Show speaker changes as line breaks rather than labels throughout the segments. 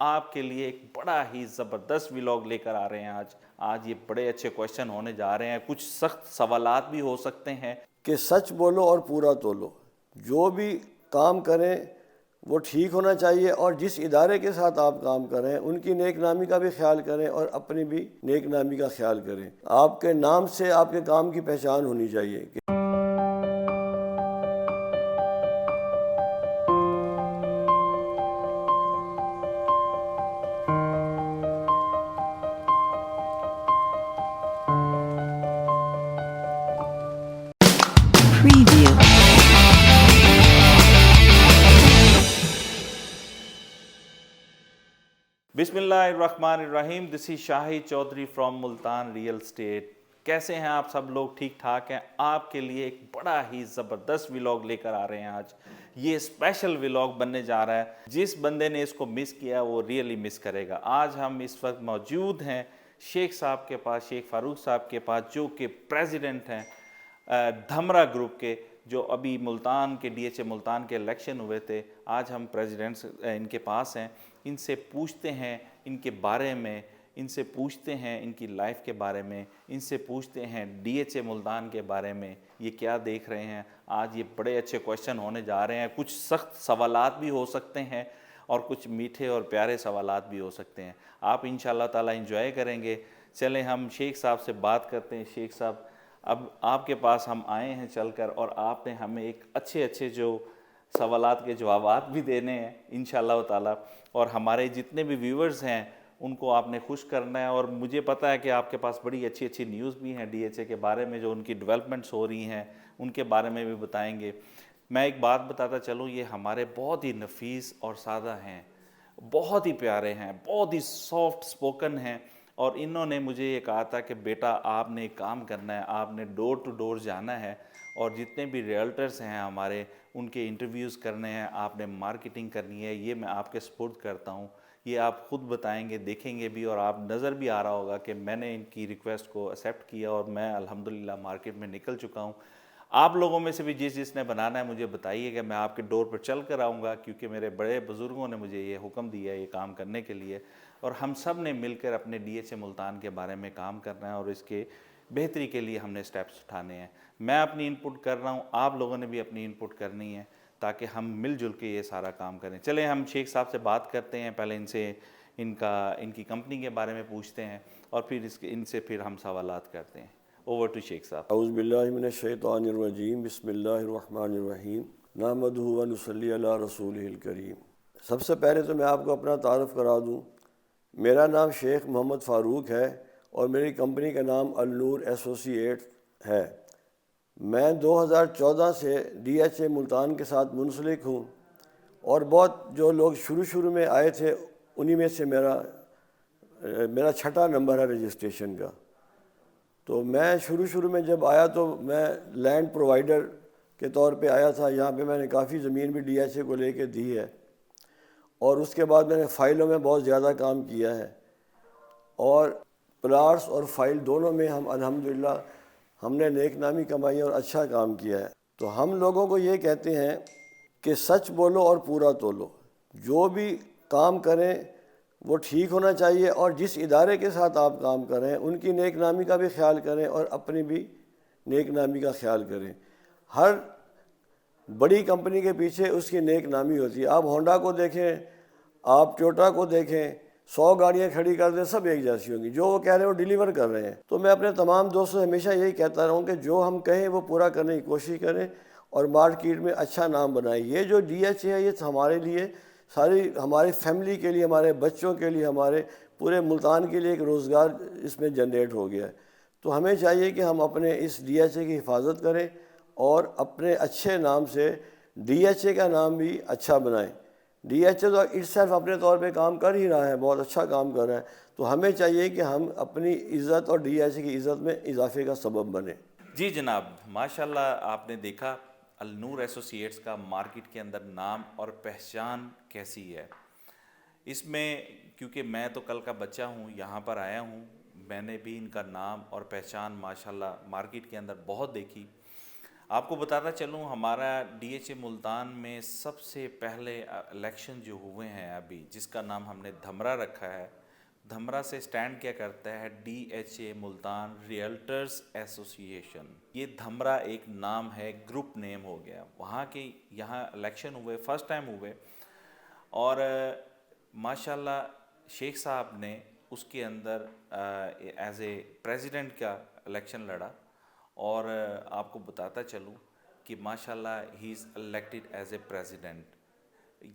آپ کے لیے ایک بڑا ہی زبردست ولاگ لے کر آ رہے ہیں آج یہ بڑے اچھے کویشچن ہونے جا رہے ہیں، کچھ سخت سوالات بھی ہو سکتے ہیں
کہ سچ بولو اور پورا تولو. جو بھی کام کریں وہ ٹھیک ہونا چاہیے، اور جس ادارے کے ساتھ آپ کام کریں ان کی نیک نامی کا بھی خیال کریں اور اپنی بھی نیک نامی کا خیال کریں. آپ کے نام سے آپ کے کام کی پہچان ہونی چاہیے.
Preview.
بسم اللہ الرحمن الرحیم. This is Shahi Chaudhry from Multan real estate. کیسے ہیں آپ سب لوگ؟ ٹھیک ٹھاک ہیں؟ آپ کے لیے ایک بڑا ہی زبردست ولاگ لے کر آ رہے ہیں آج. یہ اسپیشل ولاگ بننے جا رہا ہے. جس بندے نے اس کو مس کیا وہ ریئلی مس کرے گا. آج ہم اس وقت موجود ہیں شیخ صاحب کے پاس، شیخ فاروق صاحب کے پاس، جو کہ پریزیڈنٹ ہیں دھمرا گروپ کے، جو ابھی ملتان کے ڈی ایچ اے ملتان کے الیکشن ہوئے تھے. آج ہم پریزیڈنٹس ان کے پاس ہیں. ان سے پوچھتے ہیں ان کے بارے میں، ان سے پوچھتے ہیں ان کی لائف کے بارے میں، ان سے پوچھتے ہیں ڈی ایچ اے ملتان کے بارے میں یہ کیا دیکھ رہے ہیں. آج یہ بڑے اچھے کویشچن ہونے جا رہے ہیں. کچھ سخت سوالات بھی ہو سکتے ہیں اور کچھ میٹھے اور پیارے سوالات بھی ہو سکتے ہیں. آپ ان شاء اللہ تعالیٰ انجوائے کریں گے. چلیں ہم شیخ صاحب سے بات کرتے ہیں. شیخ صاحب، اب آپ کے پاس ہم آئے ہیں چل کر، اور آپ نے ہمیں ایک اچھے جو سوالات کے جوابات بھی دینے ہیں ان شاء اللہ تعالیٰ، اور ہمارے جتنے بھی ویورز ہیں ان کو آپ نے خوش کرنا ہے. اور مجھے پتہ ہے کہ آپ کے پاس بڑی اچھی نیوز بھی ہیں ڈی ایچ اے کے بارے میں، جو ان کی ڈیولپمنٹس ہو رہی ہیں ان کے بارے میں بھی بتائیں گے. میں ایک بات بتاتا چلوں، یہ ہمارے بہت ہی نفیس اور سادہ ہیں، بہت ہی پیارے ہیں، بہت ہی سافٹ سپوکن ہیں. اور انہوں نے مجھے یہ کہا تھا کہ بیٹا آپ نے ایک کام کرنا ہے، آپ نے ڈور ٹو ڈور جانا ہے اور جتنے بھی ریئلٹرز ہیں ہمارے ان کے انٹرویوز کرنے ہیں، آپ نے مارکیٹنگ کرنی ہے. یہ میں آپ کے سپورٹ کرتا ہوں. یہ آپ خود بتائیں گے، دیکھیں گے بھی، اور آپ نظر بھی آ رہا ہوگا کہ میں نے ان کی ریکویسٹ کو ایکسیپٹ کیا اور میں الحمدللہ مارکیٹ میں نکل چکا ہوں. آپ لوگوں میں سے بھی جس نے بنانا ہے مجھے بتائیے کہ میں آپ کے ڈور پر چل کر آؤں گا، کیونکہ میرے بڑے بزرگوں نے مجھے یہ حکم دیا ہے یہ کام کرنے کے لیے. اور ہم سب نے مل کر اپنے ڈی ایچ اے ملتان کے بارے میں کام کرنا ہے اور اس کے بہتری کے لیے ہم نے سٹیپس اٹھانے ہیں. میں اپنی انپٹ کر رہا ہوں، آپ لوگوں نے بھی اپنی انپٹ کرنی ہے تاکہ ہم مل جل کے یہ سارا کام کریں. چلیں ہم شیخ صاحب سے بات کرتے ہیں. پہلے ان کی کمپنی کے بارے میں پوچھتے ہیں اور پھر ان سے پھر ہم سوالات کرتے ہیں. اوور ٹو شیخ صاحب.
اعوذ باللہ من الشیطان الرجیم. بسم اللہ الرحمن الرحیم. نحمدہ و نصلی علی رسولہ الکریم. سب سے پہلے تو میں آپ کو اپنا تعارف کرا دوں. میرا نام شیخ محمد فاروق ہے اور میری کمپنی کا نام النور ایسوسی ایٹ ہے. میں 2014 سے ڈی ایچ اے ملتان کے ساتھ منسلک ہوں، اور بہت جو لوگ شروع میں آئے تھے انہی میں سے میرا چھٹا نمبر ہے رجسٹریشن کا. تو میں شروع میں جب آیا تو میں لینڈ پرووائڈر کے طور پہ آیا تھا. یہاں پہ میں نے کافی زمین بھی ڈی ایچ اے کو لے کے دی ہے، اور اس کے بعد میں نے فائلوں میں بہت زیادہ کام کیا ہے، اور پلاٹس اور فائل دونوں میں الحمدللہ ہم نے نیک نامی کمائی اور اچھا کام کیا ہے. تو ہم لوگوں کو یہ کہتے ہیں کہ سچ بولو اور پورا تولو. جو بھی کام کریں وہ ٹھیک ہونا چاہیے، اور جس ادارے کے ساتھ آپ کام کریں ان کی نیک نامی کا بھی خیال کریں اور اپنی بھی نیک نامی کا خیال کریں. ہر بڑی کمپنی کے پیچھے اس کی نیک نامی ہوتی ہے. آپ ہونڈا کو دیکھیں، آپ ٹویوٹا کو دیکھیں، 100 گاڑیاں کھڑی کر دیں سب ایک جیسی ہوں گی. جو وہ کہہ رہے ہیں وہ ڈیلیور کر رہے ہیں. تو میں اپنے تمام دوستوں سے ہمیشہ یہی کہتا رہا ہوں کہ جو ہم کہیں وہ پورا کرنے کی کوشش کریں اور مارکیٹ میں اچھا نام بنائیں. یہ جو ڈی ایچ اے ہے یہ ہمارے لیے، ہماری فیملی کے لیے، ہمارے بچوں کے لیے، ہمارے پورے ملتان کے لیے ایک روزگار اس میں جنریٹ ہو گیا ہے. تو ہمیں چاہیے کہ ہم اپنے اس ڈی ایچ اے کی حفاظت کریں اور اپنے اچھے نام سے ڈی ایچ اے کا نام بھی اچھا بنائیں. ڈی ایچ اے تو اٹ سیلف اپنے طور پہ کام کر ہی رہا ہے، بہت اچھا کام کر رہا ہے. تو ہمیں چاہیے کہ ہم اپنی عزت اور ڈی ایچ اے کی عزت میں اضافے کا سبب بنیں.
جی جناب، ماشاءاللہ آپ نے دیکھا النور ایسوسی ایٹس کا مارکیٹ کے اندر نام اور پہچان کیسی ہے. اس میں کیونکہ میں تو کل کا بچہ ہوں، یہاں پر آیا ہوں، میں نے بھی ان کا نام اور پہچان ماشاءاللہ مارکیٹ کے اندر بہت دیکھی. آپ کو بتاتا چلوں ہمارا ڈی ایچ اے ملتان میں سب سے پہلے الیکشن جو ہوئے ہیں ابھی، جس کا نام ہم نے دھمرا رکھا ہے، دھمرا سے سٹینڈ کیا کرتا ہے ڈی ایچ اے ملتان ریئلٹرز ایسوسی ایشن. یہ دھمرا ایک نام ہے، گروپ نیم ہو گیا. وہاں کے یہاں الیکشن ہوئے، فرسٹ ٹائم ہوئے، اور ماشاءاللہ شیخ صاحب نے اس کے اندر ایز اے پریزیڈنٹ کا الیکشن لڑا. اور آپ کو بتاتا چلوں کہ ماشاءاللہ he is elected as a president.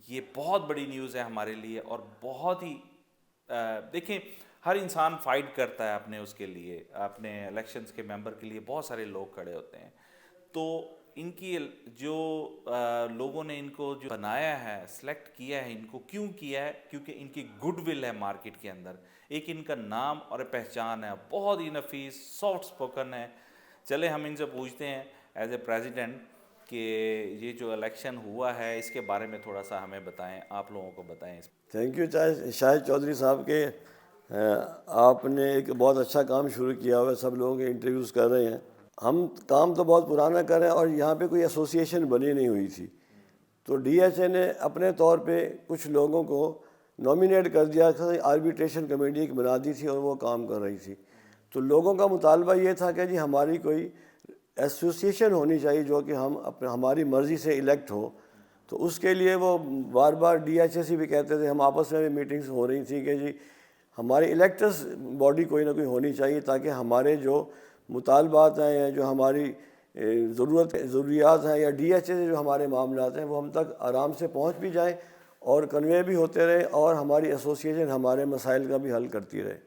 یہ بہت بڑی نیوز ہے ہمارے لیے، اور بہت ہی دیکھیں ہر انسان فائٹ کرتا ہے اپنے اس کے لیے، اپنے الیکشنز کے ممبر کے لیے بہت سارے لوگ کھڑے ہوتے ہیں. تو ان کی جو لوگوں نے ان کو جو بنایا ہے، سلیکٹ کیا ہے، ان کو کیوں کیا ہے؟ کیونکہ ان کی گڈ ول ہے مارکیٹ کے اندر، ایک ان کا نام اور پہچان ہے، بہت ہی نفیس، سافٹ سپوکن ہے. چلے ہم ان سے پوچھتے ہیں ایز اے پریزیڈنٹ کہ یہ جو الیکشن ہوا ہے اس کے بارے میں تھوڑا سا ہمیں بتائیں، آپ لوگوں کو بتائیں.
تھینک یو شاہد چودھری صاحب کے آپ نے ایک بہت اچھا کام شروع کیا ہوا ہے، سب لوگوں کے انٹرویوز کر رہے ہیں. ہم کام تو بہت پرانا کر رہے ہیں، اور یہاں پہ کوئی ایسوسی ایشن بنی نہیں ہوئی تھی. تو ڈی ایچ اے نے اپنے طور پہ کچھ لوگوں کو نامینیٹ کر دیا تھا، آربیٹریشن کمیٹی ایک بنا دی تھی اور وہ کام کر رہی تھی. تو لوگوں کا مطالبہ یہ تھا کہ جی ہماری کوئی ایسوسی ایشن ہونی چاہیے جو کہ ہماری مرضی سے الیکٹ ہو. تو اس کے لیے وہ بار بار ڈی ایچ اے سے بھی کہتے تھے، ہم آپس میں بھی میٹنگز ہو رہی تھیں کہ جی ہماری الیکٹرس باڈی کوئی نہ کوئی ہونی چاہیے، تاکہ ہمارے جو مطالبات ہیں یا جو ہماری ضروریات ہیں یا ڈی ایچ اے سے جو ہمارے معاملات ہیں وہ ہم تک آرام سے پہنچ بھی جائیں اور کنوے بھی ہوتے رہے، اور ہماری ایسوسی ایشن ہمارے مسائل کا بھی حل کرتی رہے.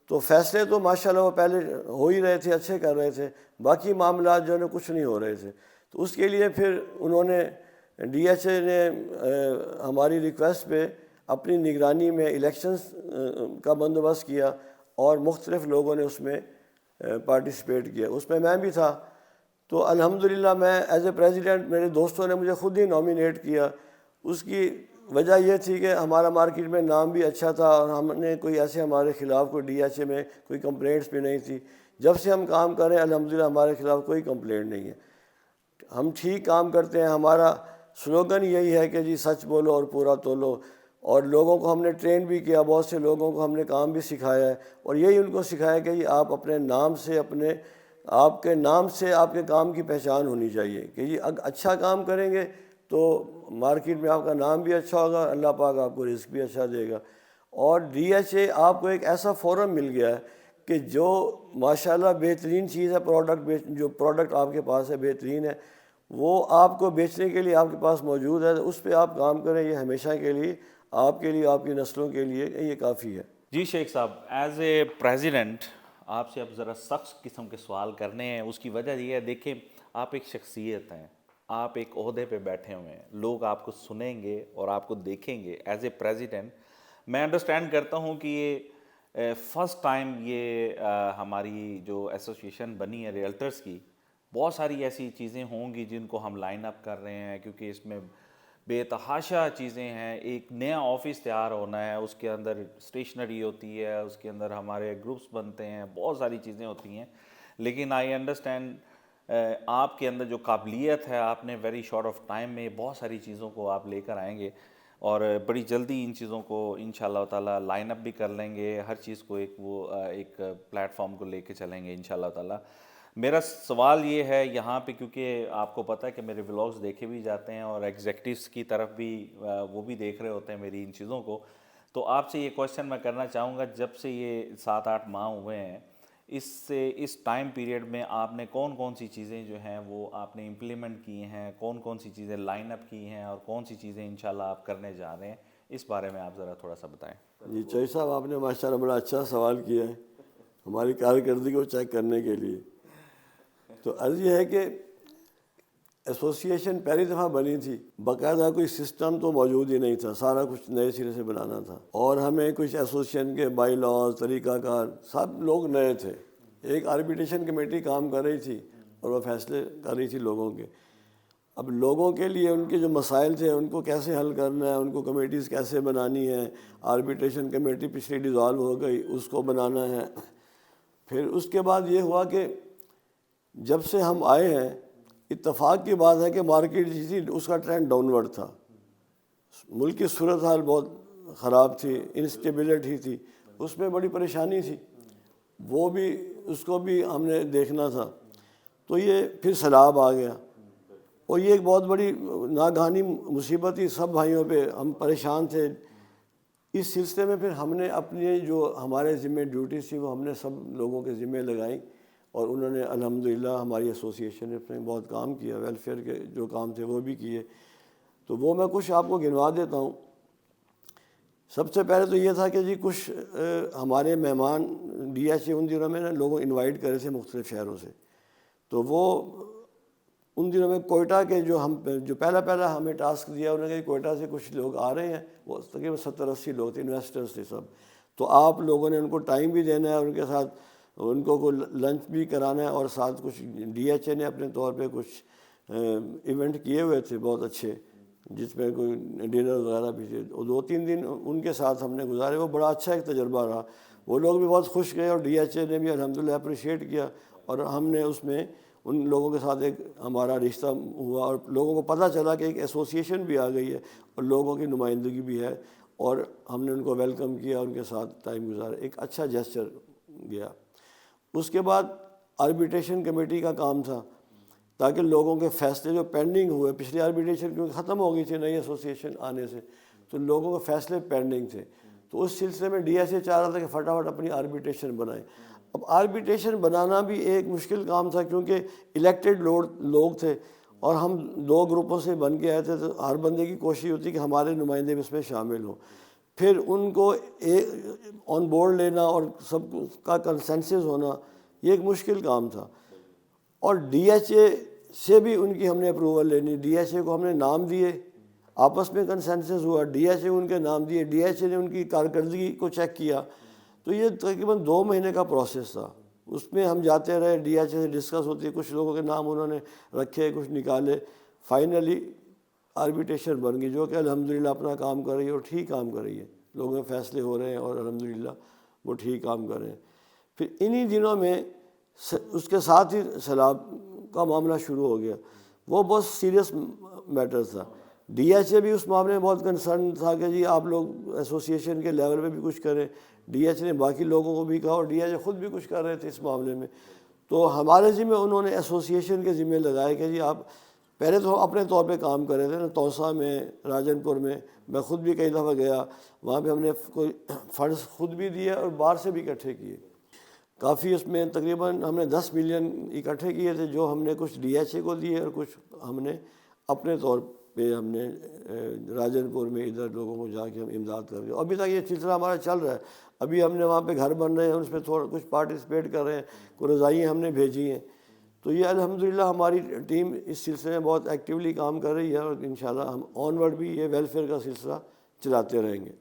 تو فیصلے تو ماشاءاللہ وہ پہلے ہو ہی رہے تھے، اچھے کر رہے تھے، باقی معاملات جو ہے کچھ نہیں ہو رہے تھے. تو اس کے لیے پھر انہوں نے ڈی ایچ اے نے ہماری ریکویسٹ پہ اپنی نگرانی میں الیکشنز کا بندوبست کیا، اور مختلف لوگوں نے اس میں پارٹیسپیٹ کیا. اس میں بھی تھا. تو الحمدللہ میں ایز اے پریزیڈنٹ، میرے دوستوں نے مجھے خود ہی نامینیٹ کیا. اس کی وجہ یہ تھی کہ ہمارا مارکیٹ میں نام بھی اچھا تھا، اور ہم نے کوئی ایسے ہمارے خلاف کوئی ڈی ایچ اے میں کوئی کمپلینٹس بھی نہیں تھی. جب سے ہم کام کر رہے ہیں الحمدللہ ہمارے خلاف کوئی کمپلینٹ نہیں ہے، ہم ٹھیک کام کرتے ہیں. ہمارا سلوگن یہی ہے کہ جی سچ بولو اور پورا تولو. اور لوگوں کو ہم نے ٹرین بھی کیا، بہت سے لوگوں کو ہم نے کام بھی سکھایا ہے، اور یہی ان کو سکھایا کہ جی آپ اپنے نام سے، آپ کے نام سے آپ کے کام کی پہچان ہونی چاہیے کہ جی اچھا کام کریں گے تو مارکیٹ میں آپ کا نام بھی اچھا ہوگا، اللہ پاک آپ کو رزق بھی اچھا دے گا. اور ڈی ایچ اے آپ کو ایک ایسا فورم مل گیا ہے کہ جو ماشاءاللہ بہترین چیز ہے، جو پروڈکٹ آپ کے پاس ہے بہترین ہے، وہ آپ کو بیچنے کے لیے آپ کے پاس موجود ہے. اس پہ آپ کام کریں، یہ ہمیشہ کے لیے آپ کے لیے، آپ کی نسلوں کے لیے یہ کافی ہے.
جی شیخ صاحب، ایز اے پریزیڈنٹ آپ سے اب ذرا سخت قسم کے سوال کرنے ہیں. اس کی وجہ یہ ہے، دیکھیں آپ ایک شخصیت ہیں، آپ ایک عہدے پہ بیٹھے ہوئے ہیں، لوگ آپ کو سنیں گے اور آپ کو دیکھیں گے ایز اے پریزیڈنٹ. میں انڈرسٹینڈ کرتا ہوں کہ یہ فرسٹ ٹائم یہ ہماری جو ایسوسیشن بنی ہے ریئلٹرز کی، بہت ساری ایسی چیزیں ہوں گی جن کو ہم لائن اپ کر رہے ہیں، کیونکہ اس میں بے تحاشا چیزیں ہیں. ایک نیا آفس تیار ہونا ہے، اس کے اندر اسٹیشنری ہوتی ہے، اس کے اندر ہمارے گروپس بنتے ہیں، بہت ساری چیزیں ہوتی ہیں. لیکن آئی انڈرسٹینڈ آپ کے اندر جو قابلیت ہے، آپ نے ویری شارٹ آف ٹائم میں بہت ساری چیزوں کو آپ لے کر آئیں گے، اور بڑی جلدی ان چیزوں کو انشاءاللہ تعالیٰ لائن اپ بھی کر لیں گے. ہر چیز کو ایک پلیٹ فارم کو لے کے چلیں گے انشاءاللہ تعالیٰ. میرا سوال یہ ہے یہاں پہ، کیونکہ آپ کو پتہ ہے کہ میرے ولاگز دیکھے بھی جاتے ہیں اور ایگزیکٹوز کی طرف بھی وہ بھی دیکھ رہے ہوتے ہیں میری ان چیزوں کو. تو آپ سے یہ کویشچن میں کرنا چاہوں گا، جب سے یہ 7-8 ماہ ہوئے ہیں، اس ٹائم پیریڈ میں آپ نے کون سی چیزیں جو ہیں وہ آپ نے امپلیمنٹ کی ہیں، کون سی چیزیں لائن اپ کی ہیں، اور کون سی چیزیں انشاءاللہ آپ کرنے جا رہے ہیں، اس بارے میں آپ ذرا تھوڑا سا بتائیں.
جی چوہدری صاحب، آپ نے ماشاءاللہ بڑا اچھا سوال کیا ہے ہماری کارکردگی کو چیک کرنے کے لیے. تو عرض یہ ہے کہ ایسوسی ایشن پہلی دفعہ بنی تھی، باقاعدہ کوئی سسٹم تو موجود ہی نہیں تھا، سارا کچھ نئے سرے سے بنانا تھا، اور ہمیں کچھ ایسوسی ایشن کے بائی لاز، طریقہ کار، سب لوگ نئے تھے. ایک آربیٹریشن کمیٹی کام کر رہی تھی اور وہ فیصلے کر رہی تھی لوگوں کے. اب لوگوں کے لیے ان کے جو مسائل تھے ان کو کیسے حل کرنا ہے، ان کو کمیٹیز کیسے بنانی ہے. آربیٹریشن کمیٹی پچھلی ڈیزالو ہو گئی، اس کو بنانا ہے. پھر اس کے بعد یہ ہوا کہ جب سے ہم آئے ہیں اتفاق کی بات ہے کہ مارکیٹ جی تھی اس کا ٹرینڈ ڈاؤن ورڈ تھا، ملک کی صورتحال بہت خراب تھی، انسٹیبلٹی تھی، اس میں بڑی پریشانی تھی، وہ بھی اس کو بھی ہم نے دیکھنا تھا۔ تو یہ پھر سیلاب آ گیا اور یہ ایک بہت بڑی ناگہانی مصیبت تھی، سب بھائیوں پہ ہم پریشان تھے۔ اس سلسلے میں پھر ہم نے اپنی جو ہمارے ذمہ ڈیوٹیز تھی وہ ہم نے سب لوگوں کے ذمہ لگائیں، اور انہوں نے الحمدللہ ہماری ایسوسیشن نے اس میں بہت کام کیا، ویلفیئر کے جو کام تھے وہ بھی کیے۔ تو وہ میں کچھ آپ کو گنوا دیتا ہوں۔ سب سے پہلے تو یہ تھا کہ جی کچھ ہمارے مہمان ڈی ایچ اے ان دنوں میں نا لوگوں انوائٹ کرے تھے مختلف شہروں سے، تو وہ ان دنوں میں کوئٹہ کے جو پہلا ہمیں ٹاسک دیا انہوں نے کہ کوئٹہ سے کچھ لوگ آ رہے ہیں، وہ تقریباً 70-80 لوگ تھے، انویسٹرز تھے سب، تو آپ لوگوں نے ان کو ٹائم بھی دینا ہے، ان کے ساتھ ان کو لنچ بھی کرانا ہے، اور ساتھ کچھ ڈی ایچ اے نے اپنے طور پہ کچھ ایونٹ کیے ہوئے تھے بہت اچھے، جس میں کوئی ڈنر وغیرہ بھی تھے، 2-3 دن ان کے ساتھ ہم نے گزارے، وہ بڑا اچھا ایک تجربہ رہا، وہ لوگ بھی بہت خوش گئے اور ڈی ایچ اے نے بھی الحمدللہ اپریشیٹ کیا، اور ہم نے اس میں ان لوگوں کے ساتھ ایک ہمارا رشتہ ہوا، اور لوگوں کو پتہ چلا کہ ایک ایسوسیشن بھی آ گئی ہے اور لوگوں کی نمائندگی بھی ہے، اور ہم نے ان کو ویلکم کیا، ان کے ساتھ ٹائم گزارا، ایک اچھا جیسچر گیا۔ اس کے بعد آربیٹریشن کمیٹی کا کام تھا، تاکہ لوگوں کے فیصلے جو پینڈنگ ہوئے، پچھلی آربیٹریشن کیونکہ ختم ہو گئی تھی نئی ایسوسیشن آنے سے، تو لوگوں کے فیصلے پینڈنگ تھے، تو اس سلسلے میں ڈی ایس اے چاہ رہا تھا کہ فٹافٹ اپنی آربیٹریشن بنائیں۔ اب آربیٹریشن بنانا بھی ایک مشکل کام تھا، کیونکہ الیکٹڈ لوگ تھے اور ہم 2 گروپوں سے بن کے آئے تھے، تو ہر بندے کی کوشش ہوتی کہ ہمارے نمائندے بھی اس میں شامل ہوں، پھر ان کو آن بورڈ لینا اور سب کا کنسنسس ہونا، یہ ایک مشکل کام تھا۔ اور ڈی ایچ اے سے بھی ان کی ہم نے اپروول لینی، ڈی ایچ اے کو ہم نے نام دیے، آپس میں کنسنسس ہوا، ڈی ایچ اے ان کے نام دیے، ڈی ایچ اے نے ان کی کارکردگی کو چیک کیا، تو یہ تقریباً 2 مہینے کا پروسیس تھا۔ اس میں ہم جاتے رہے، ڈی ایچ اے سے ڈسکس ہوتی ہے، کچھ لوگوں کے نام انہوں نے رکھے، کچھ نکالے، فائنلی آربیٹریشن بن گئی، جو کہ الحمدللہ اپنا کام کر رہی ہے اور ٹھیک کام کر رہی ہے، لوگوں کے فیصلے ہو رہے ہیں اور الحمدللہ وہ ٹھیک کام کر رہے ہیں۔ پھر انہی دنوں میں اس کے ساتھ ہی سیلاب کا معاملہ شروع ہو گیا، وہ بہت سیریس میٹر تھا، ڈی ایچ اے بھی اس معاملے میں بہت کنسرن تھا کہ جی آپ لوگ ایسوسیشن کے لیول پہ بھی کچھ کریں، ڈی ایچ نے باقی لوگوں کو بھی کہا، اور ڈی ایچ خود بھی کچھ کر رہے تھے اس معاملے میں۔ تو ہمارے ذمہ انہوں نے ایسوسیشن کے ذمہ لگائے کہ جی آپ پہلے تو اپنے طور پہ کام کر رہے تھے نا، توسا میں، راجن پور میں خود بھی کئی دفعہ گیا، وہاں پہ ہم نے کوئی فنڈز خود بھی دیے اور باہر سے بھی اکٹھے کیے، کافی اس میں تقریباً ہم نے 10 ملین اکٹھے کیے تھے، جو ہم نے کچھ ڈی ایچ اے کو دیے اور کچھ ہم نے اپنے طور پہ ہم نے راجن پور میں ادھر لوگوں کو جا کے ہم امداد کر کے، ابھی تک یہ سلسلہ ہمارا چل رہا ہے۔ ابھی ہم نے وہاں پہ گھر بن رہے ہیں، اس پہ تھوڑا کچھ پارٹیسپیٹ کر رہے ہیں، کوئی رضائیاں ہم نے بھیجی ہیں، تو یہ الحمدللہ ہماری ٹیم اس سلسلے میں بہت ایکٹیولی کام کر رہی ہے، اور انشاءاللہ ہم آن ورڈ بھی یہ ویلفیئر کا سلسلہ چلاتے رہیں گے۔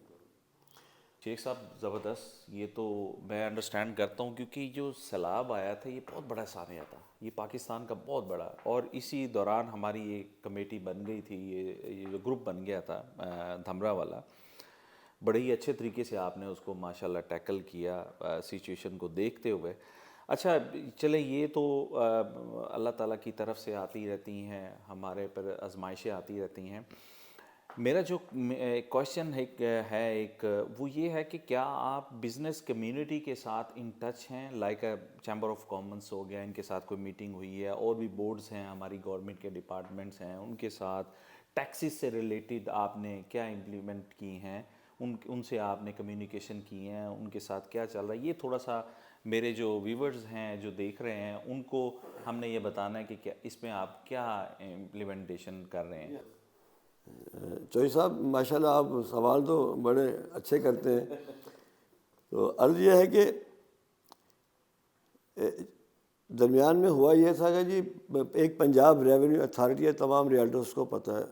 شیخ صاحب زبردست، یہ تو میں انڈرسٹینڈ کرتا ہوں، کیونکہ جو سیلاب آیا تھا یہ بہت بڑا سانحہ تھا، یہ پاکستان کا بہت بڑا، اور اسی دوران ہماری یہ کمیٹی بن گئی تھی، یہ جو گروپ بن گیا تھا دھمرا والا، بڑے ہی اچھے طریقے سے آپ نے اس کو ماشاءاللہ ٹیکل کیا سچویشن کو دیکھتے ہوئے۔ اچھا چلیں، یہ تو اللہ تعالیٰ کی طرف سے آتی رہتی ہیں، ہمارے پر آزمائشیں آتی رہتی ہیں۔ میرا جو کوشچن ہے ایک، وہ یہ ہے کہ کیا آپ بزنس کمیونٹی کے ساتھ ان ٹچ ہیں، لائک چیمبر آف کامرس ہو گیا، ان کے ساتھ کوئی میٹنگ ہوئی ہے، اور بھی بورڈز ہیں ہماری گورنمنٹ کے ڈپارٹمنٹس ہیں، ان کے ساتھ ٹیکسز سے ریلیٹڈ آپ نے کیا امپلیمنٹ کی ہیں، ان سے آپ نے کمیونیکیشن کی ہیں، ان کے ساتھ کیا چل رہا ہے؟ یہ تھوڑا سا میرے جو ویورز ہیں جو دیکھ رہے ہیں ان کو ہم نے یہ بتانا ہے کہ کیا اس میں آپ کیا امپلیمنٹیشن کر رہے ہیں۔
چوہی صاحب ماشاءاللہ آپ سوال تو بڑے اچھے کرتے ہیں، تو عرض یہ ہے کہ درمیان میں ہوا یہ تھا کہ جی ایک پنجاب ریونیو اتھارٹی ہے، تمام ریالٹرس کو پتہ ہے،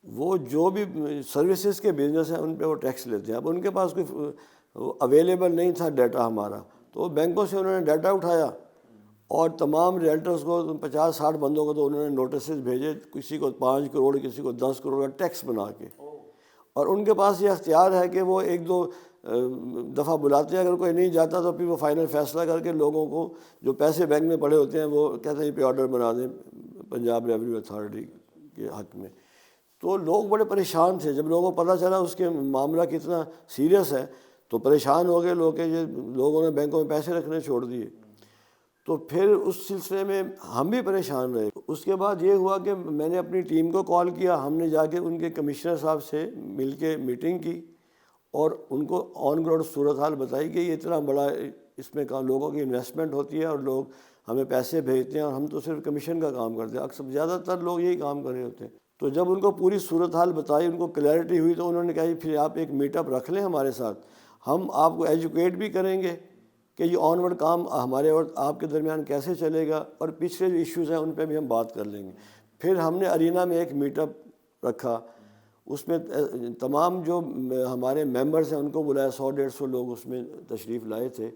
وہ جو بھی سروسز کے بزنس ہیں ان پہ وہ ٹیکس لیتے ہیں۔ اب ان کے پاس کوئی اویلیبل نہیں تھا ڈیٹا ہمارا، تو بینکوں سے انہوں نے ڈیٹا اٹھایا اور تمام ریالٹرس کو 50-60 بندوں کو تو انہوں نے نوٹسز بھیجے، کسی کو 5 کروڑ، کسی کو 10 کروڑ کا ٹیکس بنا کے، اور ان کے پاس یہ اختیار ہے کہ وہ 1-2 دفعہ بلاتے ہیں، اگر کوئی نہیں جاتا تو پھر وہ فائنل فیصلہ کر کے لوگوں کو جو پیسے بینک میں پڑے ہوتے ہیں وہ کہتے ہیں پہ آرڈر بنا دیں پنجاب ریونیو اتھارٹی کے حق میں. تو لوگ بڑے پریشان تھے. جب لوگوں کو پتہ چلا اس کے معاملہ کتنا سیریس ہے تو پریشان ہو گئے لوگ کہ یہ لوگوں نے بینکوں میں پیسے رکھنے چھوڑ دیے. تو پھر اس سلسلے میں ہم بھی پریشان رہے. اس کے بعد یہ ہوا کہ میں نے اپنی ٹیم کو کال کیا، ہم نے جا کے ان کے کمشنر صاحب سے مل کے میٹنگ کی اور ان کو آن گراؤنڈ صورتحال بتائی کہ یہ اتنا بڑا اس میں لوگوں کی انویسٹمنٹ ہوتی ہے اور لوگ ہمیں پیسے بھیجتے ہیں اور ہم تو صرف کمیشن کا کام کرتے ہیں. اکثر زیادہ تر لوگ یہی کام کر رہے ہوتے ہیں. تو جب ان کو پوری صورتحال بتائی، ان کو کلیئرٹی ہوئی، تو انہوں نے کہا پھر آپ ایک میٹ اپ رکھ لیں ہمارے ساتھ، ہم آپ کو ایجوکیٹ بھی کریں گے کہ یہ آن ورڈ کام ہمارے اور آپ کے درمیان کیسے چلے گا، اور پچھلے جو ایشوز ہیں ان پہ بھی ہم بات کر لیں گے. پھر ہم نے ارینا میں ایک میٹ اپ رکھا. اس میں تمام جو ہمارے ممبرز ہیں ان کو بلایا، 100-150 لوگ اس میں تشریف لائے تھے،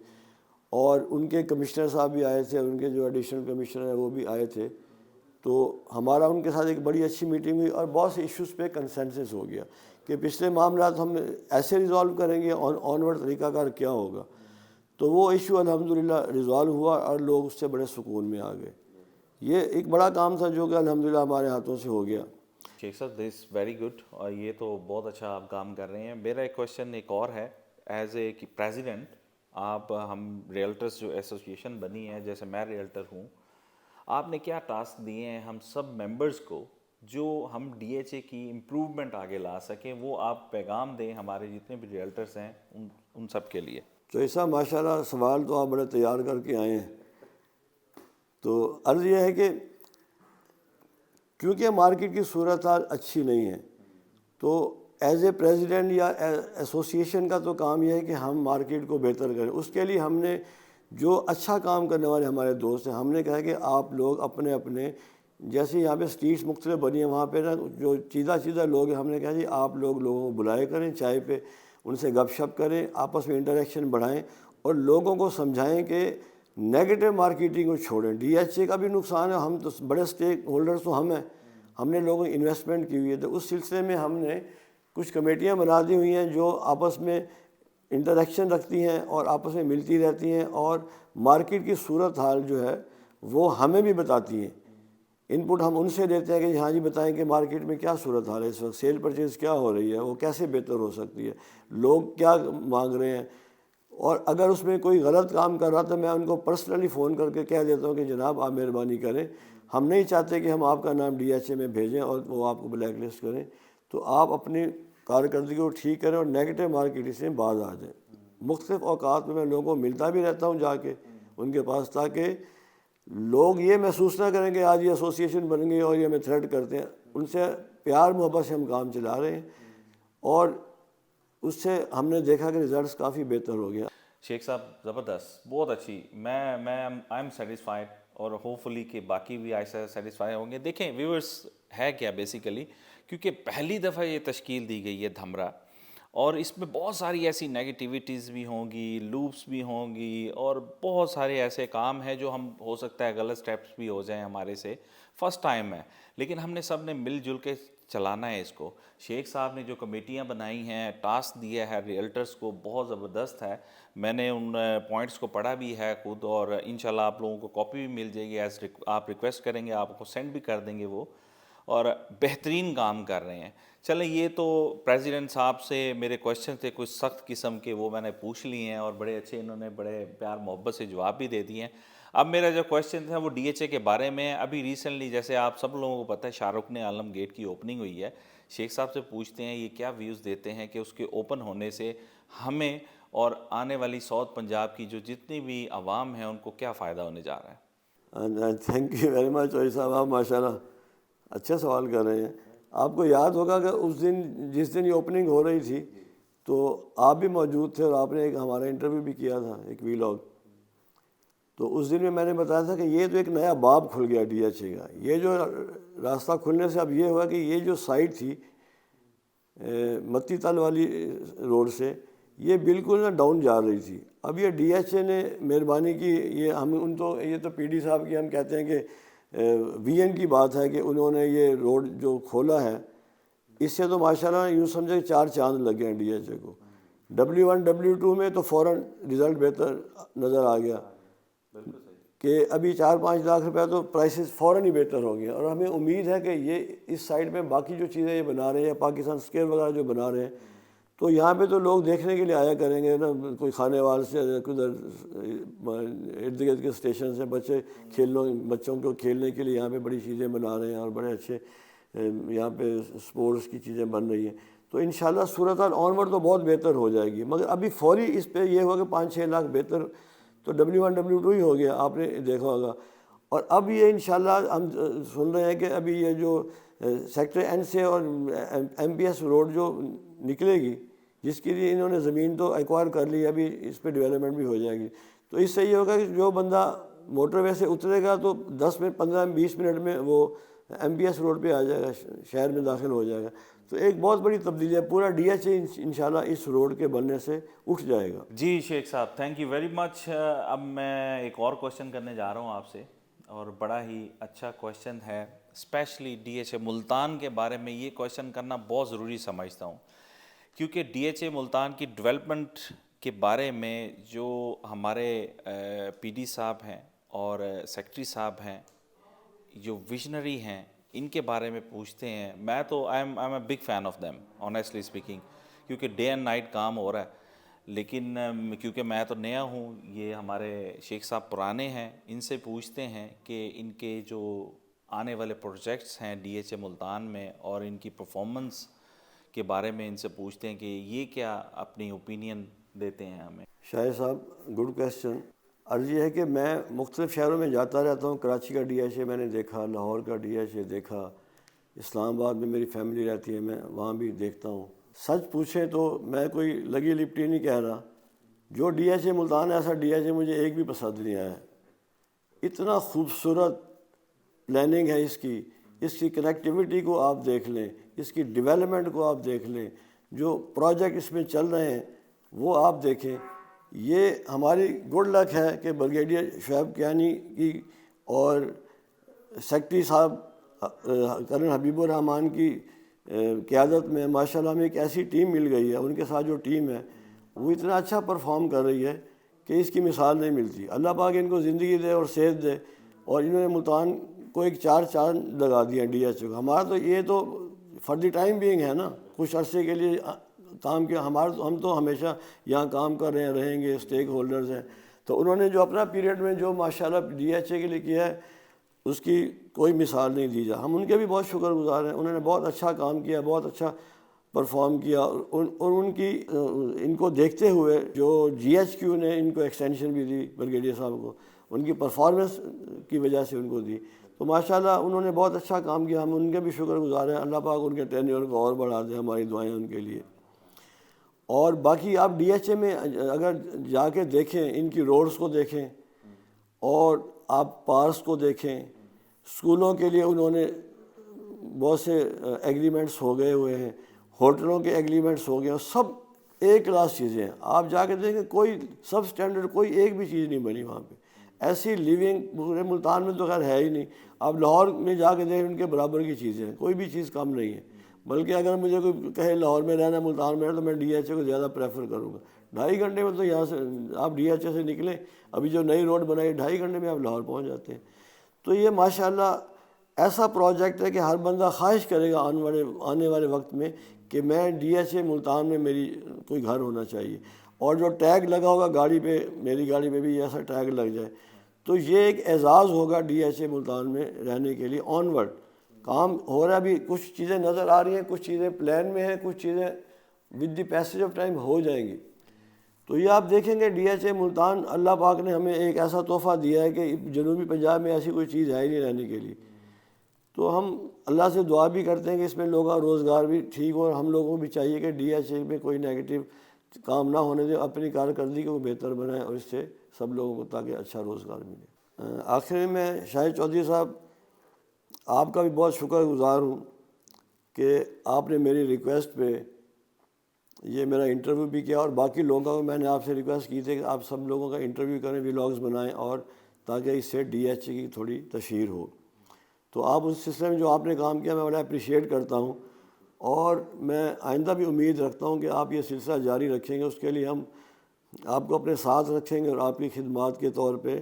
اور ان کے کمشنر صاحب بھی آئے تھے، ان کے جو ایڈیشنل کمشنر ہیں وہ بھی آئے تھے. تو ہمارا ان کے ساتھ ایک بڑی اچھی میٹنگ ہوئی اور بہت سے ایشوز پہ کنسنسس ہو گیا کہ پچھلے معاملات ہم ایسے ریزالو کریں گے، آن ورڈ طریقہ کار کیا ہوگا. تو وہ ایشو الحمدللہ ریزالو ہوا اور لوگ اس سے بڑے سکون میں آ گئے. یہ ایک بڑا کام تھا جو کہ الحمدللہ ہمارے ہاتھوں سے ہو گیا.
شیخ صاحب دس ویری گڈ، اور یہ تو بہت اچھا آپ کام کر رہے ہیں. میرا ایک کویشچن ایک اور ہے، ایز اے پریزیڈنٹ آپ، ہم ریئلٹرس جو ایسوسیشن بنی ہے، جیسے میں ریئلٹر ہوں، آپ نے کیا ٹاسک دیے ہیں ہم سب ممبرز کو جو ہم ڈی ایچ اے کی امپروومنٹ آگے لا سکیں؟ وہ آپ پیغام دیں ہمارے جتنے بھی ریئلٹرس ہیں ان سب کے لیے.
تو ایسا ماشاءاللہ سوال تو آپ بڑے تیار کر کے آئے ہیں. تو عرض یہ ہے کہ کیونکہ مارکیٹ کی صورتحال اچھی نہیں ہے، تو ایز اے پریزیڈنٹ یا ایسوسیشن کا تو کام یہ ہے کہ ہم مارکیٹ کو بہتر کریں. اس کے لیے ہم نے جو اچھا کام کرنے والے ہمارے دوست ہیں، ہم نے کہا کہ آپ لوگ اپنے اپنے، جیسے یہاں پہ اسٹریٹس مختلف بنی ہیں، وہاں پہ نا جو چیدہ لوگ ہیں، ہم نے کہا جی آپ لوگوں کو بلائے کریں چائے پہ، ان سے گپ شپ کریں، آپس میں انٹریکشن بڑھائیں اور لوگوں کو سمجھائیں کہ نیگیٹو مارکیٹنگ کو چھوڑیں. ڈی ایچ اے کا بھی نقصان ہے، ہم تو بڑے اسٹیک ہولڈرز تو ہم ہیں، ہم نے لوگوں کی انویسٹمنٹ کی ہوئی ہے. تو اس سلسلے میں ہم نے کچھ کمیٹیاں بنا دی ہوئی ہیں جو آپس میں انٹریکشن رکھتی ہیں اور آپس میں ملتی رہتی ہیں اور مارکیٹ کی صورتحال جو ہے وہ ہمیں بھی بتاتی ہیں. ان پٹ ہم ان سے لیتے ہیں کہ ہاں جی بتائیں کہ مارکیٹ میں کیا صورتحال ہے اس وقت، سیل پرچیز کیا ہو رہی ہے، وہ کیسے بہتر ہو سکتی ہے، لوگ کیا مانگ رہے ہیں. اور اگر اس میں کوئی غلط کام کر رہا تو میں ان کو پرسنلی فون کر کے کہہ دیتا ہوں کہ جناب آپ مہربانی کریں، ہم نہیں چاہتے کہ ہم آپ کا نام ڈی ایچ اے میں بھیجیں اور وہ آپ کو بلیک لسٹ کریں. تو آپ اپنی کارکردگی کو ٹھیک کریں اور نیگیٹو مارکیٹ سے باز آ جائیں. مختلف اوقات میں لوگوں کو ملتا بھی رہتا ہوں جا کے ان کے پاس، تاکہ لوگ یہ محسوس نہ کریں کہ آج یہ ایسوسیشن بن گئی اور یہ ہمیں تھریٹ کرتے ہیں. ان سے پیار محبت سے ہم کام چلا رہے ہیں اور اس سے ہم نے دیکھا کہ ریزلٹس کافی بہتر ہو گیا.
شیخ صاحب زبردست، بہت اچھی. میں آئی ایم سیٹسفائڈ اور ہوپ فلی کہ باقی بھی ایسا سیٹسفائی ہوں گے. دیکھیں ویورس ہے کیا بیسیکلی، کیونکہ پہلی دفعہ یہ تشکیل دی گئی ہے دھمرا، اور اس میں بہت ساری ایسی نیگیٹیوٹیز بھی ہوں گی، لوپس بھی ہوں گی، اور بہت سارے ایسے کام ہیں جو ہم ہو سکتا ہے غلط سٹیپس بھی ہو جائیں ہمارے سے. فرسٹ ٹائم ہے، لیکن ہم نے سب نے مل جل کے چلانا ہے اس کو. شیخ صاحب نے جو کمیٹیاں بنائی ہیں، ٹاسک دیا ہے ریئلٹرس کو، بہت زبردست ہے. میں نے ان پوائنٹس کو پڑھا بھی ہے خود، اور انشاءاللہ آپ لوگوں کو کاپی بھی مل جائے گی. ایز آپ ریکویسٹ کریں گے آپ کو سینڈ بھی کر دیں گے وہ، اور بہترین کام کر رہے ہیں. چلیں یہ تو پریزیڈنٹ صاحب سے میرے کویشچن تھے کچھ سخت قسم کے، وہ میں نے پوچھ لیے ہیں اور بڑے اچھے انہوں نے بڑے پیار محبت سے جواب بھی دے دیے ہیں. اب میرا جو کویشچن تھا وہ ڈی ایچ اے کے بارے میں. ابھی ریسنٹلی جیسے آپ سب لوگوں کو پتہ ہے شاہ رخ نے عالم گیٹ کی اوپننگ ہوئی ہے. شیخ صاحب سے پوچھتے ہیں یہ کیا ویوز دیتے ہیں کہ اس کے اوپن ہونے سے ہمیں اور آنے والی ساؤتھ پنجاب کی جو جتنی بھی عوام ہیں ان کو کیا فائدہ ہونے جا رہا ہے؟
تھینک یو ویری مچ علی صاحب، آپ ماشاء اللہ اچھا سوال کر رہے ہیں. آپ کو یاد ہوگا کہ اس دن جس دن یہ اوپننگ ہو رہی تھی تو آپ بھی موجود تھے اور آپ نے ایک ہمارا انٹرویو بھی کیا تھا، ایک ویلاگ. تو اس دن میں نے بتایا تھا کہ یہ تو ایک نیا باب کھل گیا ڈی ایچ اے کا. یہ جو راستہ کھلنے سے اب یہ ہوا کہ یہ جو سائٹ تھی متی تل والی روڈ سے، یہ بالکل نہ ڈاؤن جا رہی تھی. اب یہ ڈی ایچ اے نے مہربانی کی، یہ ہم ان تو یہ تو پی ڈی صاحب کی ہم کہتے ہیں کہ وی این کی بات ہے کہ انہوں نے یہ روڈ جو کھولا ہے، اس سے تو ماشاءاللہ یوں سمجھے 4 چاند لگ گئے ہیں ڈی ایچ اے کو. W1 W2 میں تو فوراً رزلٹ بہتر نظر آ گیا کہ ابھی 4-5 لاکھ روپے تو پرائسز فوراً ہی بہتر ہو گیا، اور ہمیں امید ہے کہ یہ اس سائڈ میں باقی جو چیزیں یہ بنا رہے ہیں، پاکستان سکیئر وغیرہ جو بنا رہے ہیں، تو یہاں پہ تو لوگ دیکھنے کے لیے آیا کریں گے نا، کوئی کھانے وال سے ادھر ارد گرد کے اسٹیشن سے بچوں کو کھیلنے کے لیے یہاں پہ بڑی چیزیں بنا رہے ہیں، اور بڑے اچھے یہاں پہ سپورٹس کی چیزیں بن رہی ہیں، تو انشاءاللہ صورتحال آنورڈ تو بہت بہتر ہو جائے گی۔ مگر ابھی فوری اس پہ یہ ہوگا کہ 5-6 لاکھ بہتر تو W1 W2 ہی ہو گیا، آپ نے دیکھا ہوگا۔ اور اب یہ انشاءاللہ ہم سن رہے ہیں کہ ابھی یہ جو سیکٹر N سے اور MPS روڈ جو نکلے گی، جس کے لیے انہوں نے زمین تو ایکوائر کر لی، ابھی اس پہ ڈیولپمنٹ بھی ہو جائے گی، تو اس سے یہ ہوگا کہ جو بندہ موٹر وے سے اترے گا تو 10 منٹ 15-20 منٹ میں وہ MPS روڈ پہ آ جائے گا، شہر میں داخل ہو جائے گا۔ تو ایک بہت بڑی تبدیلی ہے، پورا DHA انشاءاللہ اس روڈ کے بننے سے اٹھ جائے گا۔
جی شیخ صاحب، تھینک یو ویری مچ۔ اب میں ایک اور کوشچن کرنے جا رہا ہوں آپ سے، اور بڑا ہی اچھا کوشچن ہے، اسپیشلی DHA ملتان کے بارے میں یہ کوشچن کرنا بہت ضروری سمجھتا ہوں، کیونکہ DHA ملتان کی ڈیولپمنٹ کے بارے میں جو ہمارے PD صاحب ہیں اور سیکٹری صاحب ہیں، جو ویژنری ہیں، ان کے بارے میں پوچھتے ہیں، میں تو I am a big fan of them honestly speaking, کیونکہ ڈے اینڈ نائٹ کام ہو رہا ہے۔ لیکن کیونکہ میں تو نیا ہوں، یہ ہمارے شیخ صاحب پرانے ہیں، ان سے پوچھتے ہیں کہ ان کے جو آنے والے پروجیکٹس ہیں DHA ملتان میں اور ان کی پرفارمنس کے بارے میں ان سے پوچھتے ہیں کہ یہ کیا اپنی اوپینین دیتے ہیں ہمیں۔
شاہد صاحب گڈ کویسچن۔ عرض یہ ہے کہ میں مختلف شہروں میں جاتا رہتا ہوں، کراچی کا DHA میں نے دیکھا، لاہور کا DHA دیکھا، اسلام آباد میں میری فیملی رہتی ہے، میں وہاں بھی دیکھتا ہوں۔ سچ پوچھیں تو میں کوئی لگی لپٹی نہیں کہہ رہا، جو DHA ملتان ہے ایسا DHA مجھے ایک بھی پسند نہیں آیا۔ اتنا خوبصورت پلاننگ ہے اس کی کنیکٹیوٹی کو آپ دیکھ لیں، اس کی ڈیولپمنٹ کو آپ دیکھ لیں، جو پروجیکٹ اس میں چل رہے ہیں وہ آپ دیکھیں۔ یہ ہماری گڈ لک ہے کہ بریگیڈیئر شعیب کیانی کی اور سیکٹری صاحب کرنل حبیب الرحمان کی قیادت میں ماشاءاللہ ہمیں ایک ایسی ٹیم مل گئی ہے، ان کے ساتھ جو ٹیم ہے وہ اتنا اچھا پرفارم کر رہی ہے کہ اس کی مثال نہیں ملتی۔ اللہ پاک ان کو زندگی دے اور صحت دے، اور انہوں نے ملتان کو ایک 4 چاند لگا دیا DHA کو۔ ہمارا تو یہ تو فار دی ٹائم بینگ ہے نا، کچھ عرصے کے لیے کام کیا، ہم تو ہمیشہ یہاں کام کر رہے ہیں، رہیں گے، اسٹیک ہولڈرز ہیں۔ تو انہوں نے جو اپنا پیریڈ میں جو ماشاءاللہ DHA کے لیے کیا ہے اس کی کوئی مثال نہیں دی جا۔ ہم ان کے بھی بہت شکر گزار ہیں، انہوں نے بہت اچھا کام کیا، بہت اچھا پرفارم کیا، اور ان کو دیکھتے ہوئے جو GHQ نے ان کو ایکسٹینشن بھی دی بریگیڈیئر صاحب کو، ان کی پرفارمنس کی وجہ سے ان کو دی، تو ماشاءاللہ انہوں نے بہت اچھا کام کیا، ہم ان کے بھی شکر گزار ہیں۔ اللہ پاک ان کے ٹینیور کو اور بڑھا دے، ہماری دعائیں ان کے لیے۔ اور باقی آپ DHA میں اگر جا کے دیکھیں، ان کی روڈز کو دیکھیں، اور آپ پارکس کو دیکھیں، اسکولوں کے لیے انہوں نے بہت سے ایگریمنٹس ہو گئے ہوئے ہیں، ہوٹلوں کے ایگریمنٹس ہو گئے ہیں، سب ایک کلاس چیزیں ہیں۔ آپ جا کے دیکھیں، کوئی سب سٹینڈرڈ کوئی ایک بھی چیز نہیں بنی وہاں پہ، ایسی لیونگ پورے ملتان میں تو خیر ہے ہی نہیں۔ آپ لاہور میں جا کے دیکھیں، ان کے برابر کی چیزیں ہیں، کوئی بھی چیز کم نہیں ہے۔ بلکہ اگر مجھے کوئی کہے لاہور میں رہنا، ملتان میں رہنا، تو میں DHA کو زیادہ پریفر کروں گا۔ 2.5 گھنٹے میں تو یہاں سے آپ DHA سے نکلیں، ابھی جو نئی روڈ بنائی 2.5 گھنٹے میں آپ لاہور پہنچ جاتے ہیں۔ تو یہ ماشاءاللہ ایسا پروجیکٹ ہے کہ ہر بندہ خواہش کرے گا آنے والے وقت میں کہ میں DHA ملتان میں میری کوئی گھر ہونا چاہیے، اور جو ٹیگ لگا ہوگا گاڑی پہ، میری گاڑی پہ بھی ایسا ٹیگ لگ جائے، تو یہ ایک اعزاز ہوگا DHA ملتان میں رہنے کے لیے۔ آنورڈ کام ہو رہا ہے، ابھی کچھ چیزیں نظر آ رہی ہیں، کچھ چیزیں پلان میں ہیں، کچھ چیزیں with the passage of time ہو جائیں گی۔ تو یہ آپ دیکھیں گے DHA ملتان، اللہ پاک نے ہمیں ایک ایسا تحفہ دیا ہے کہ جنوبی پنجاب میں ایسی کوئی چیز ہے ہی نہیں رہنے کے لیے۔ تو ہم اللہ سے دعا بھی کرتے ہیں کہ اس میں لوگوں کا روزگار بھی ٹھیک ہو، اور ہم لوگوں کو بھی چاہیے کہ DHA میں کوئی نیگیٹو کام نہ ہونے دے، اپنی کارکردگی کو بہتر بنائیں، اور اس سے سب لوگوں کو تاکہ اچھا روزگار ملے۔ آخر میں شاہد چودھری صاحب، آپ کا بھی بہت شکر گزار ہوں کہ آپ نے میری ریکویسٹ پہ یہ میرا انٹرویو بھی کیا، اور باقی لوگوں کو میں نے آپ سے ریکویسٹ کی تھی کہ آپ سب لوگوں کا انٹرویو کریں، ولاگز بنائیں، اور تاکہ اس سے DHA کی تھوڑی تشہیر ہو۔ تو آپ اس سلسلے میں جو آپ نے کام کیا میں بڑا اپریشیٹ کرتا ہوں، اور میں آئندہ بھی امید رکھتا ہوں کہ آپ یہ سلسلہ جاری رکھیں گے. اس کے لیے ہم آپ کو اپنے ساتھ رکھیں گے اور آپ کی خدمات کے طور پہ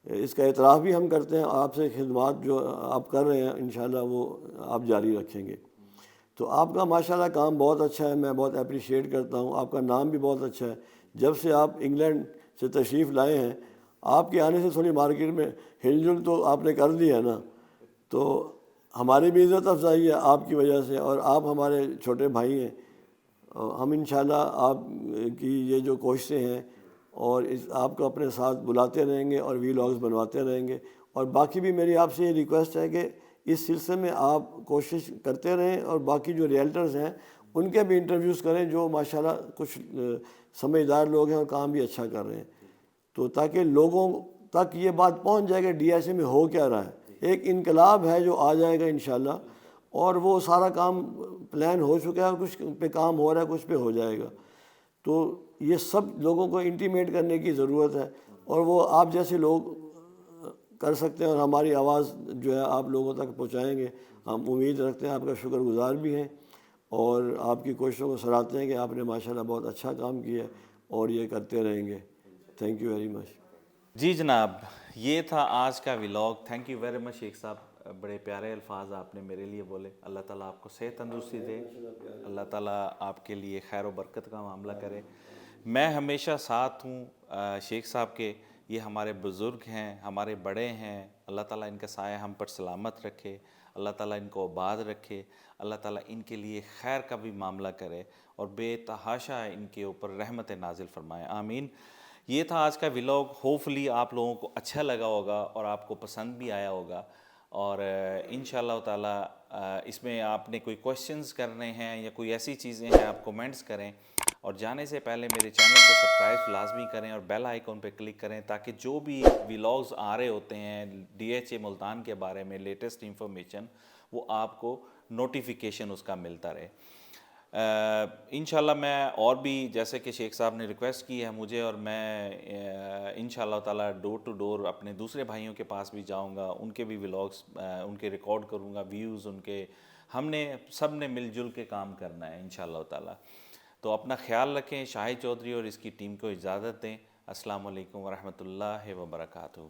اس کا اعتراف بھی ہم کرتے ہیں. آپ سے خدمات جو آپ کر رہے ہیں انشاءاللہ وہ آپ جاری رکھیں گے. تو آپ کا ماشاءاللہ کام بہت اچھا ہے, میں بہت اپریشیٹ کرتا ہوں. آپ کا نام بھی بہت اچھا ہے. جب سے آپ انگلینڈ سے تشریف لائے ہیں, آپ کے آنے سے تھوڑی مارکیٹ میں ہل جل تو آپ نے کر دی ہے نا, تو ہماری بھی عزت افزائی ہے آپ کی وجہ سے, اور آپ ہمارے چھوٹے بھائی ہیں. ہم انشاءاللہ آپ کی یہ جو کوششیں ہیں اور آپ کو اپنے ساتھ بلاتے رہیں گے اور ویلاگز بنواتے رہیں گے. اور باقی بھی میری آپ سے یہ ریکویسٹ ہے کہ اس سلسلے میں آپ کوشش کرتے رہیں, اور باقی جو ریئلٹرز ہیں ان کے بھی انٹرویوز کریں جو ماشاءاللہ کچھ سمجھدار لوگ ہیں اور کام بھی اچھا کر رہے ہیں, تو تاکہ لوگوں تک یہ بات پہنچ جائے کہ ڈی ایس اے میں ہو کیا رہا ہے. ایک انقلاب ہے جو آ جائے گا انشاءاللہ, اور وہ سارا کام پلان ہو چکا ہے اور کچھ پہ کام ہو رہا ہے, کچھ پہ ہو جائے گا. تو یہ سب لوگوں کو انٹیمیٹ کرنے کی ضرورت ہے, اور وہ آپ جیسے لوگ کر سکتے ہیں, اور ہماری آواز جو ہے آپ لوگوں تک پہنچائیں گے. ہم امید رکھتے ہیں, آپ کا شکر گزار بھی ہیں, اور آپ کی کوششوں کو سراہتے ہیں کہ آپ نے ماشاءاللہ بہت اچھا کام کیا ہے اور یہ کرتے رہیں گے. Thank you very much.
جی جناب, یہ تھا آج کا vlog. Thank you very much Sheikh صاحب, بڑے پیارے الفاظ آپ نے میرے لیے بولے. اللہ تعالیٰ آپ کو صحت تندرستی دے, اللہ تعالیٰ آپ کے لیے خیر و برکت کا معاملہ کرے. میں ہمیشہ ساتھ ہوں شیخ صاحب کے. یہ ہمارے بزرگ ہیں, ہمارے بڑے ہیں. اللہ تعالیٰ ان کا سایہ ہم پر سلامت رکھے, اللہ تعالیٰ ان کو آباد رکھے, اللہ تعالیٰ ان کے لیے خیر کا بھی معاملہ کرے اور بے تحاشا ان کے اوپر رحمت نازل فرمائے. آمین. یہ تھا آج کا ولاگ. ہوپفلی آپ لوگوں کو اچھا لگا ہوگا اور آپ کو پسند بھی آیا ہوگا, اور انشاءاللہ تعالیٰ اس میں آپ نے کوئی کویشچنز کرنے ہیں یا کوئی ایسی چیزیں ہیں آپ کومنٹس کریں. اور جانے سے پہلے میرے چینل کو سبسکرائب لازمی کریں اور بیل آئیکن پہ کلک کریں, تاکہ جو بھی ولاگز آ رہے ہوتے ہیں ڈی ایچ اے ملتان کے بارے میں لیٹسٹ انفارمیشن, وہ آپ کو نوٹیفیکیشن اس کا ملتا رہے. انشاءاللہ میں اور بھی, جیسے کہ شیخ صاحب نے ریکویسٹ کی ہے مجھے, اور میں انشاءاللہ تعالیٰ ڈور ٹو ڈور اپنے دوسرے بھائیوں کے پاس بھی جاؤں گا, ان کے بھی ولاگس ان کے ریکارڈ کروں گا, ویوز ان کے. ہم نے سب نے مل جل کے کام کرنا ہے انشاءاللہ تعالیٰ. تو اپنا خیال رکھیں. شاہد چودھری اور اس کی ٹیم کو اجازت دیں. السلام علیکم ورحمۃ اللہ وبرکاتہ.